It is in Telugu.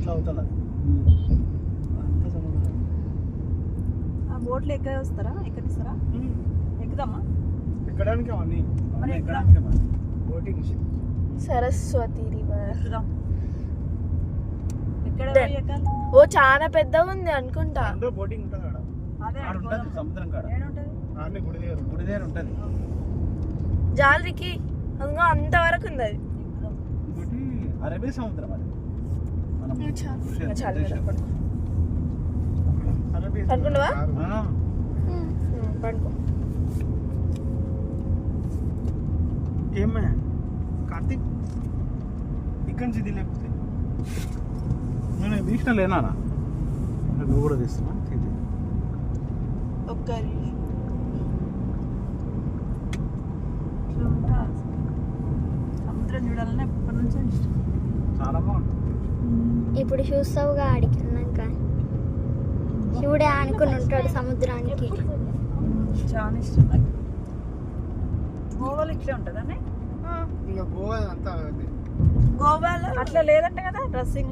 అట్లా అవుతుంది అంత సముద్రం. ఆ బోట్లు ఎక్కనిస్తారా? ఎక్కుదామా? ఎక్కడానికి అవన్నీ మరి ఎక్కడానికి బోటింగ్ సరస్వతి రివర్. ఎక్కుదాం. ఎక్కడ Then. పోయి ఎక్కాలి? ఓ చాలా పెద్దగా ఉంది అనుకుంటా. అందులో బోటింగ్ ఉంటుంది ఆడ. అదే ఆడ ఉంటుంది సముద్రం కాడ. ఏడుంటది? ఆడనే గుడి దగ్గర ఉంటుంది. జాలరికి అందులో అంతవరకు ఉంది అది. ఎక్కుదాం. ఇంకోటి అరేబియా సముద్రం అది. మనం చాలా దేశం. అరేబియా పడుకుంటావా? ఆ, పడుకో. ఏమే కార్తీక్ ఇక్కడి నుంచి ఇది లేకపోతే నేను తీసిన లేనా నువ్వు కూడా తీస్తున్నా ఒక్క ఇట్లా ఉంటా. సముద్రం చూడాలని ఎప్పటి నుంచో ఇష్టం. చాలా బాగుంటుంది. ఇప్పుడు చూస్తావుగా ఆడికి అన్నాక శివుడే అనుకుని ఉంటాడు సముద్రానికి. చాలా ఇష్టం నాకు. గోవాలో ఇట్లే ఉంటుందా? ఇంకా గోవా అంతా గోవాలో అట్లా లేదంట కదా డ్రెస్సింగ్